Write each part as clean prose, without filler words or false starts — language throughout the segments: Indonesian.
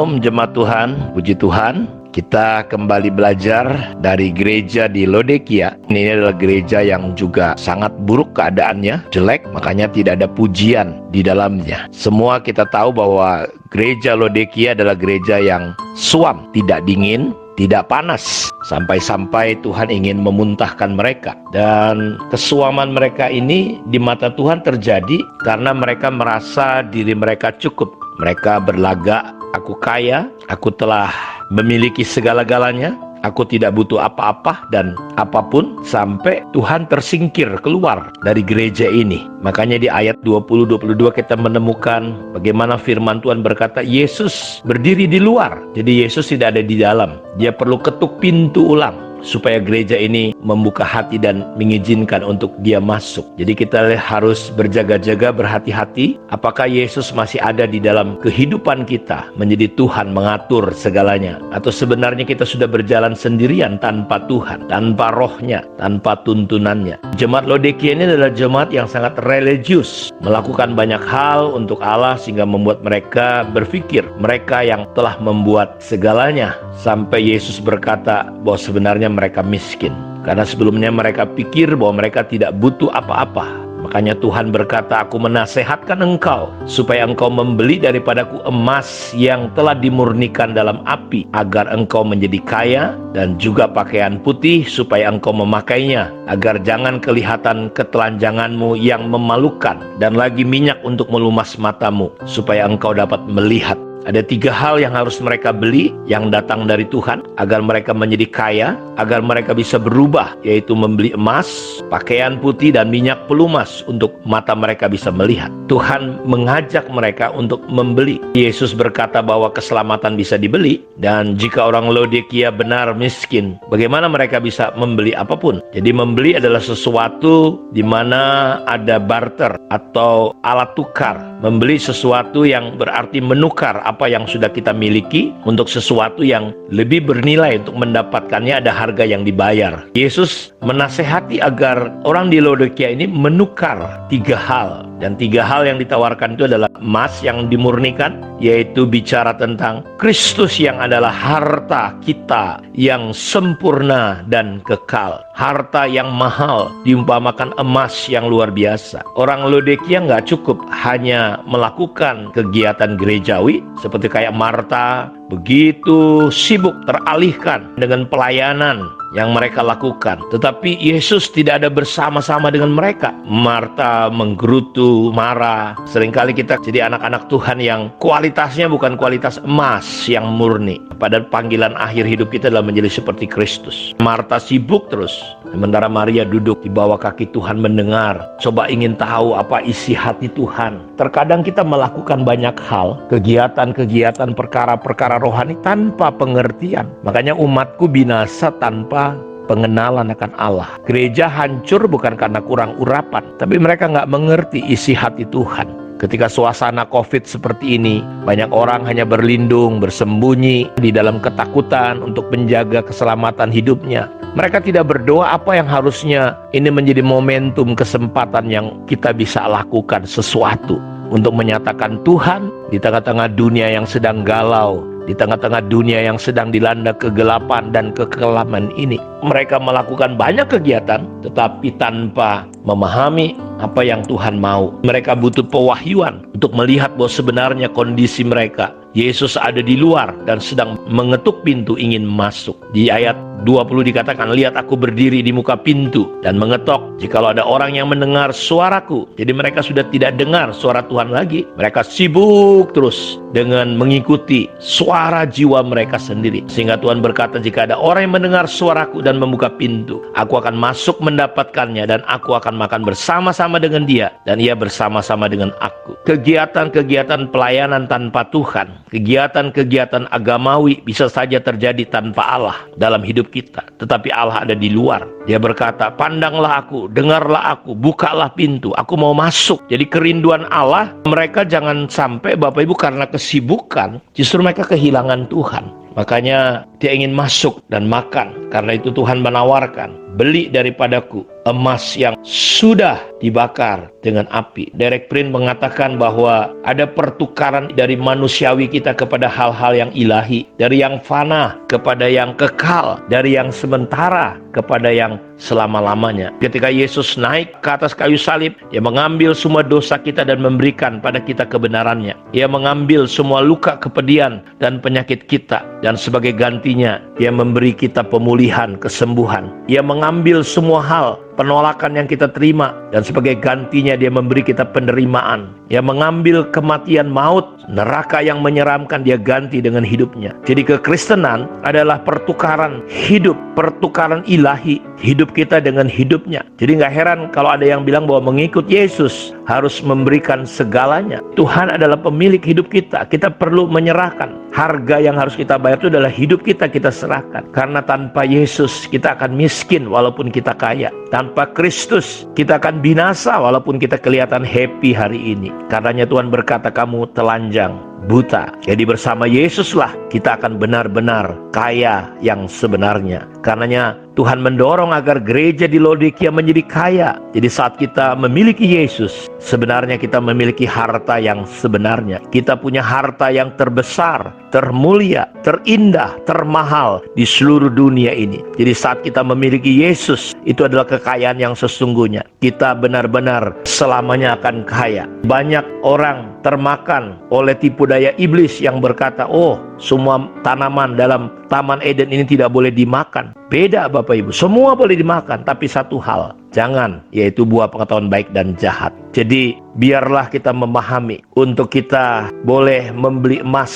Shalom jemaat Tuhan, puji Tuhan. Kita kembali belajar dari gereja di Laodikia. Ini adalah gereja yang juga sangat buruk keadaannya, jelek, makanya tidak ada pujian di dalamnya. Semua kita tahu bahwa gereja Laodikia adalah gereja yang suam, tidak dingin, tidak panas. Sampai-sampai Tuhan ingin memuntahkan mereka. Dan kesuaman mereka ini di mata Tuhan terjadi karena mereka merasa diri mereka cukup. Mereka berlagak, aku kaya, aku telah memiliki segala-galanya, aku tidak butuh apa-apa dan apapun, sampai Tuhan tersingkir keluar dari gereja ini. Makanya di ayat 20-22 kita menemukan bagaimana firman Tuhan berkata, Yesus berdiri di luar. Jadi Yesus tidak ada di dalam. Dia perlu ketuk pintu ulang supaya gereja ini membuka hati dan mengizinkan untuk dia masuk. Jadi kita harus berjaga-jaga, berhati-hati. Apakah Yesus masih ada di dalam kehidupan kita, menjadi Tuhan mengatur segalanya? Atau sebenarnya kita sudah berjalan sendirian tanpa Tuhan, tanpa rohnya, tanpa tuntunannya? Jemaat Laodikia ini adalah jemaat yang sangat religius, melakukan banyak hal untuk Allah sehingga membuat mereka berpikir mereka yang telah membuat segalanya. Sampai Yesus berkata bahwa sebenarnya mereka miskin, karena sebelumnya mereka pikir bahwa mereka tidak butuh apa-apa. Makanya Tuhan berkata, aku menasehatkan engkau supaya engkau membeli daripadaku emas yang telah dimurnikan dalam api, agar engkau menjadi kaya, dan juga pakaian putih supaya engkau memakainya, agar jangan kelihatan ketelanjanganmu yang memalukan, dan lagi minyak untuk melumas matamu supaya engkau dapat melihat. Ada 3 hal yang harus mereka beli yang datang dari Tuhan agar mereka menjadi kaya, agar mereka bisa berubah, yaitu membeli emas, pakaian putih, dan minyak pelumas untuk mata mereka bisa melihat. Tuhan mengajak mereka untuk membeli. Yesus berkata bahwa keselamatan bisa dibeli, dan jika orang Laodikia benar miskin, bagaimana mereka bisa membeli apapun? Jadi membeli adalah sesuatu di mana ada barter atau alat tukar. Membeli sesuatu yang berarti menukar apa yang sudah kita miliki untuk sesuatu yang lebih bernilai. Untuk mendapatkannya ada harga yang dibayar. Yesus menasehati agar orang di Laodikia ini menukar 3 hal. Dan 3 hal yang ditawarkan itu adalah emas yang dimurnikan, yaitu bicara tentang Kristus yang adalah harta kita yang sempurna dan kekal. Harta yang mahal diumpamakan emas yang luar biasa. Orang Laodikia nggak cukup hanya melakukan kegiatan gerejawi seperti kayak Marta, begitu sibuk teralihkan dengan pelayanan yang mereka lakukan, tetapi Yesus tidak ada bersama-sama dengan mereka. Marta menggerutu, marah. Seringkali kita jadi anak-anak Tuhan yang kualitasnya bukan kualitas emas yang murni. Padahal panggilan akhir hidup kita adalah menjadi seperti Kristus. Marta sibuk terus, sementara Maria duduk di bawah kaki Tuhan mendengar, coba ingin tahu apa isi hati Tuhan. Terkadang kita melakukan banyak hal, kegiatan-kegiatan, perkara-perkara rohani tanpa pengertian. Makanya umatku binasa tanpa pengenalan akan Allah. Gereja hancur bukan karena kurang urapan, tapi mereka nggak mengerti isi hati Tuhan. Ketika suasana COVID seperti ini, banyak orang hanya berlindung, bersembunyi di dalam ketakutan untuk menjaga keselamatan hidupnya. Mereka tidak berdoa apa yang harusnya ini menjadi momentum, kesempatan yang kita bisa lakukan sesuatu untuk menyatakan Tuhan di tengah-tengah dunia yang sedang galau, di tengah-tengah dunia yang sedang dilanda kegelapan dan kekelaman ini. Mereka melakukan banyak kegiatan tetapi tanpa memahami apa yang Tuhan mau. Mereka butuh pewahyuan untuk melihat bahwa sebenarnya kondisi mereka, Yesus ada di luar dan sedang mengetuk pintu ingin masuk. Di ayat 20 dikatakan, lihat aku berdiri di muka pintu dan mengetok. Jikalau ada orang yang mendengar suaraku. Jadi mereka sudah tidak dengar suara Tuhan lagi. Mereka sibuk terus dengan mengikuti suara jiwa mereka sendiri. Sehingga Tuhan berkata, jika ada orang yang mendengar suaraku dan membuka pintu, aku akan masuk mendapatkannya dan aku akan makan bersama-sama dengan dia dan ia bersama-sama dengan aku. Kegiatan-kegiatan pelayanan tanpa Tuhan, kegiatan-kegiatan agamawi bisa saja terjadi tanpa Allah dalam hidup kita, tetapi Allah ada di luar. Dia berkata, pandanglah aku, dengarlah aku, bukalah pintu, aku mau masuk. Jadi kerinduan Allah, mereka jangan sampai Bapak Ibu karena kesibukan, justru mereka kehilangan Tuhan. Makanya dia ingin masuk dan makan. Karena itu Tuhan menawarkan, beli daripadaku emas yang sudah dibakar dengan api. Derek Prince mengatakan bahwa ada pertukaran dari manusiawi kita kepada hal-hal yang ilahi, dari yang fana kepada yang kekal, dari yang sementara kepada yang selama-lamanya. Ketika Yesus naik ke atas kayu salib, Dia mengambil semua dosa kita dan memberikan pada kita kebenarannya. Dia mengambil semua luka, kepedihan, dan penyakit kita, dan sebagai gantinya Dia memberi kita pemulihan, kesembuhan. Dia mengambil semua hal penolakan yang kita terima, dan sebagai gantinya Dia memberi kita penerimaan. Dia mengambil kematian, maut, neraka yang menyeramkan, Dia ganti dengan hidupnya. Jadi kekristenan adalah pertukaran hidup, pertukaran ilahi, hidup kita dengan hidupnya. Jadi gak heran kalau ada yang bilang bahwa mengikut Yesus harus memberikan segalanya. Tuhan adalah pemilik hidup kita. Kita perlu menyerahkan. Harga yang harus kita bayar itu adalah hidup kita serahkan. Karena tanpa Yesus kita akan miskin walaupun kita kaya. Tanpa Kristus kita akan binasa walaupun kita kelihatan happy hari ini. Karenanya Tuhan berkata, kamu telanjang, buta. Jadi bersama Yesuslah kita akan benar-benar kaya yang sebenarnya. Karenanya Tuhan mendorong agar gereja di Laodikia menjadi kaya. Jadi saat kita memiliki Yesus, sebenarnya kita memiliki harta yang sebenarnya. Kita punya harta yang terbesar, termulia, terindah, termahal di seluruh dunia ini. Jadi saat kita memiliki Yesus, itu adalah kekayaan yang sesungguhnya. Kita benar-benar selamanya akan kaya. Banyak orang termakan oleh tipu daya iblis yang berkata, oh, semua tanaman dalam Taman Eden ini tidak boleh dimakan. Beda Bapak Ibu, semua boleh dimakan, tapi satu hal, jangan, yaitu buah pengetahuan baik dan jahat. Jadi biarlah kita memahami untuk kita boleh membeli emas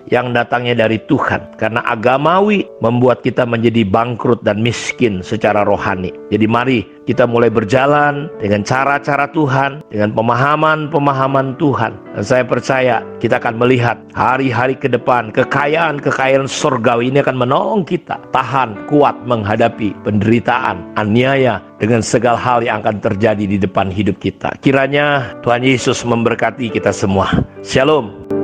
yang datangnya dari Tuhan. Karena agamawi membuat kita menjadi bangkrut dan miskin secara rohani. Jadi mari kita mulai berjalan dengan cara-cara Tuhan, dengan pemahaman-pemahaman Tuhan. Dan saya percaya kita akan melihat hari-hari ke depan, kekayaan surgawi ini akan menolong kita tahan, kuat menghadapi penderitaan, aniaya, dengan segala hal yang akan terjadi di depan hidup kita. Kiranya Tuhan Yesus memberkati kita semua. Shalom.